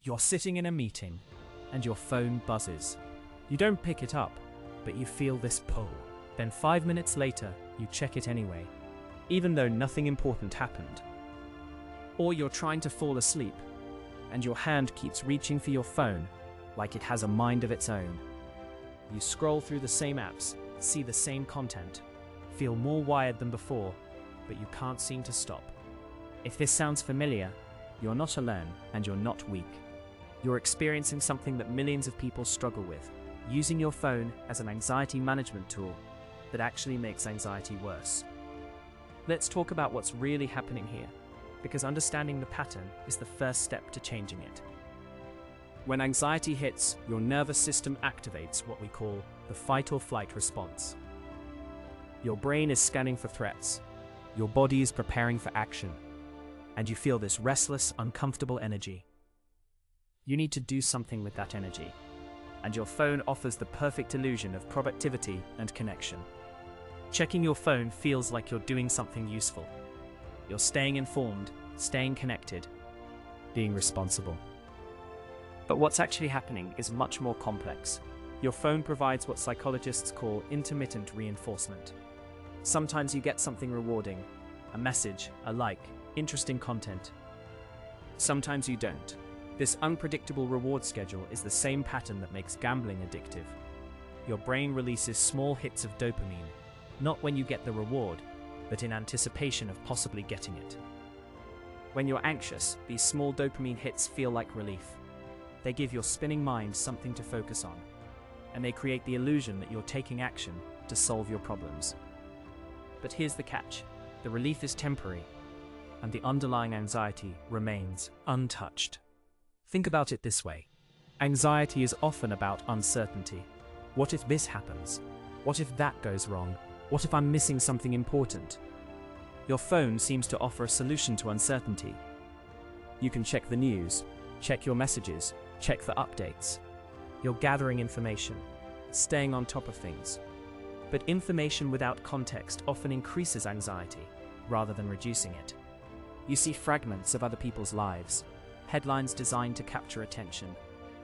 You're sitting in a meeting and your phone buzzes. You don't pick it up, but you feel this pull. Then 5 minutes later, you check it anyway, even though nothing important happened. Or you're trying to fall asleep and your hand keeps reaching for your phone like it has a mind of its own. You scroll through the same apps, see the same content, feel more wired than before, but you can't seem to stop. If this sounds familiar, you're not alone and you're not weak. You're experiencing something that millions of people struggle with, using your phone as an anxiety management tool that actually makes anxiety worse. Let's talk about what's really happening here, because understanding the pattern is the first step to changing it. When anxiety hits, your nervous system activates what we call the fight or flight response. Your brain is scanning for threats, your body is preparing for action, and you feel this restless, uncomfortable energy. You need to do something with that energy, and your phone offers the perfect illusion of productivity and connection. Checking your phone feels like you're doing something useful. You're staying informed, staying connected, being responsible. But what's actually happening is much more complex. Your phone provides what psychologists call intermittent reinforcement. Sometimes you get something rewarding, a message, a like, interesting content. Sometimes you don't. This unpredictable reward schedule is the same pattern that makes gambling addictive. Your brain releases small hits of dopamine, not when you get the reward, but in anticipation of possibly getting it. When you're anxious, these small dopamine hits feel like relief. They give your spinning mind something to focus on, and they create the illusion that you're taking action to solve your problems. But here's the catch: the relief is temporary, and the underlying anxiety remains untouched. Think about it this way. Anxiety is often about uncertainty. What if this happens? What if that goes wrong? What if I'm missing something important? Your phone seems to offer a solution to uncertainty. You can check the news, check your messages, check the updates. You're gathering information, staying on top of things. But information without context often increases anxiety, rather than reducing it. You see fragments of other people's lives, headlines designed to capture attention,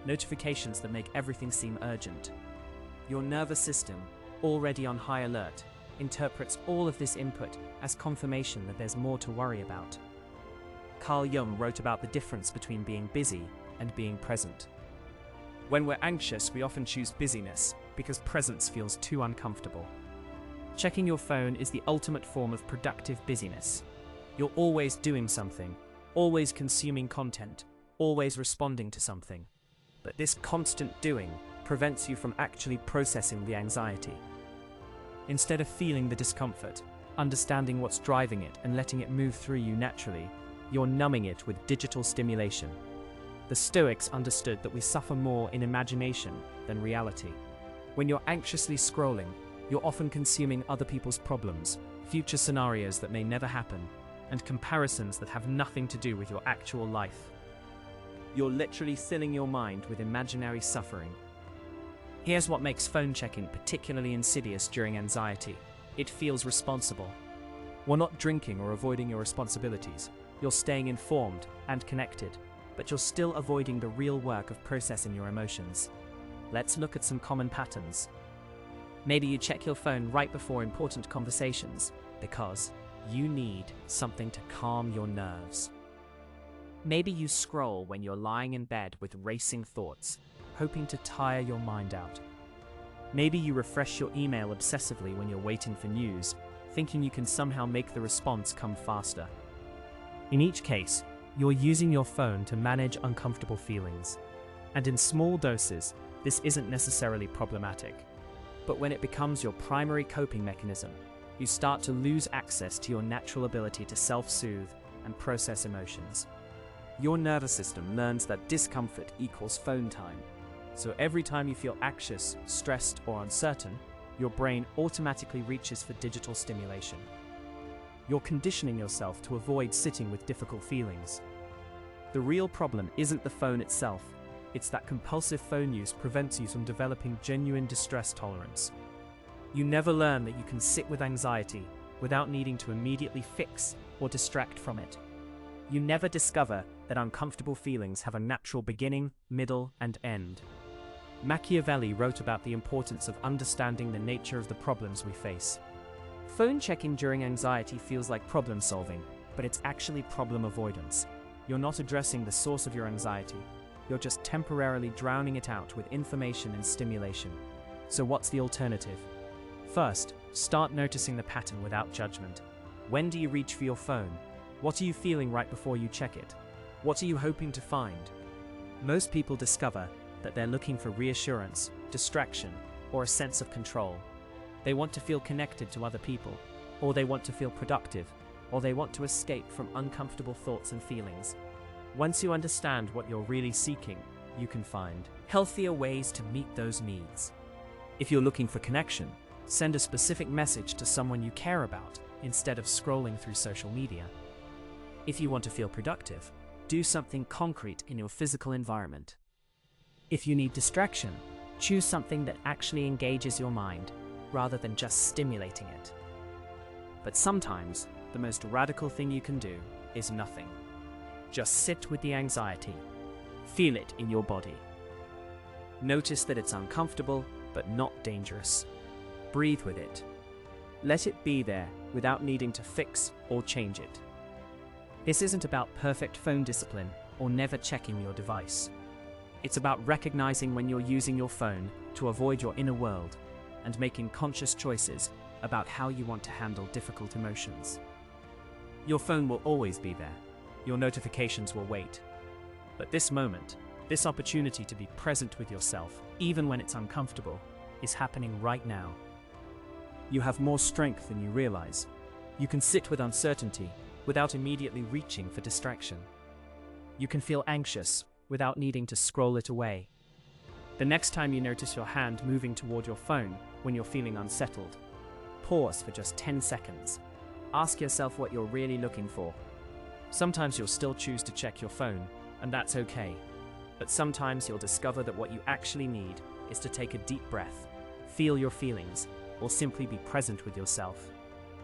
notifications that make everything seem urgent. Your nervous system, already on high alert, interprets all of this input as confirmation that there's more to worry about. Carl Jung wrote about the difference between being busy and being present. When we're anxious, we often choose busyness because presence feels too uncomfortable. Checking your phone is the ultimate form of productive busyness. You're always doing something, always consuming content, always responding to something. But this constant doing prevents you from actually processing the anxiety. Instead of feeling the discomfort, understanding what's driving it and letting it move through you naturally, you're numbing it with digital stimulation. The Stoics understood that we suffer more in imagination than reality. When you're anxiously scrolling, you're often consuming other people's problems, future scenarios that may never happen, and comparisons that have nothing to do with your actual life. You're literally filling your mind with imaginary suffering. Here's what makes phone checking particularly insidious during anxiety. It feels responsible. You're not drinking or avoiding your responsibilities. You're staying informed and connected, but you're still avoiding the real work of processing your emotions. Let's look at some common patterns. Maybe you check your phone right before important conversations because you need something to calm your nerves. Maybe you scroll when you're lying in bed with racing thoughts, hoping to tire your mind out. Maybe you refresh your email obsessively when you're waiting for news, thinking you can somehow make the response come faster. In each case, you're using your phone to manage uncomfortable feelings. And in small doses, this isn't necessarily problematic. But when it becomes your primary coping mechanism, you start to lose access to your natural ability to self-soothe and process emotions. Your nervous system learns that discomfort equals phone time. So every time you feel anxious, stressed, or uncertain, your brain automatically reaches for digital stimulation. You're conditioning yourself to avoid sitting with difficult feelings. The real problem isn't the phone itself, it's that compulsive phone use prevents you from developing genuine distress tolerance. You never learn that you can sit with anxiety without needing to immediately fix or distract from it. You never discover that uncomfortable feelings have a natural beginning, middle, and end. Machiavelli wrote about the importance of understanding the nature of the problems we face. Phone checking during anxiety feels like problem solving, but it's actually problem avoidance. You're not addressing the source of your anxiety. You're just temporarily drowning it out with information and stimulation. So what's the alternative? First, start noticing the pattern without judgment. When do you reach for your phone? What are you feeling right before you check it? What are you hoping to find? Most people discover that they're looking for reassurance, distraction, or a sense of control. They want to feel connected to other people, or they want to feel productive, or they want to escape from uncomfortable thoughts and feelings. Once you understand what you're really seeking, you can find healthier ways to meet those needs. If you're looking for connection, send a specific message to someone you care about instead of scrolling through social media. If you want to feel productive, do something concrete in your physical environment. If you need distraction, choose something that actually engages your mind, rather than just stimulating it. But sometimes, the most radical thing you can do is nothing. Just sit with the anxiety. Feel it in your body. Notice that it's uncomfortable, but not dangerous. Breathe with it. Let it be there without needing to fix or change it. This isn't about perfect phone discipline or never checking your device. It's about recognizing when you're using your phone to avoid your inner world and making conscious choices about how you want to handle difficult emotions. Your phone will always be there. Your notifications will wait. But this moment, this opportunity to be present with yourself, even when it's uncomfortable, is happening right now. You have more strength than you realize. You can sit with uncertainty without immediately reaching for distraction. You can feel anxious without needing to scroll it away. The next time you notice your hand moving toward your phone when you're feeling unsettled, pause for just 10 seconds. Ask yourself what you're really looking for. Sometimes you'll still choose to check your phone, and that's okay. But sometimes you'll discover that what you actually need is to take a deep breath, feel your feelings, or simply be present with yourself.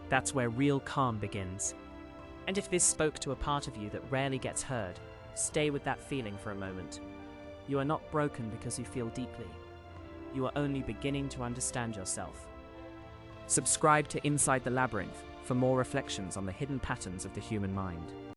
That's where real calm begins. And if this spoke to a part of you that rarely gets heard, stay with that feeling for a moment. You are not broken because you feel deeply. You are only beginning to understand yourself. Subscribe to Inside the Labyrinth for more reflections on the hidden patterns of the human mind.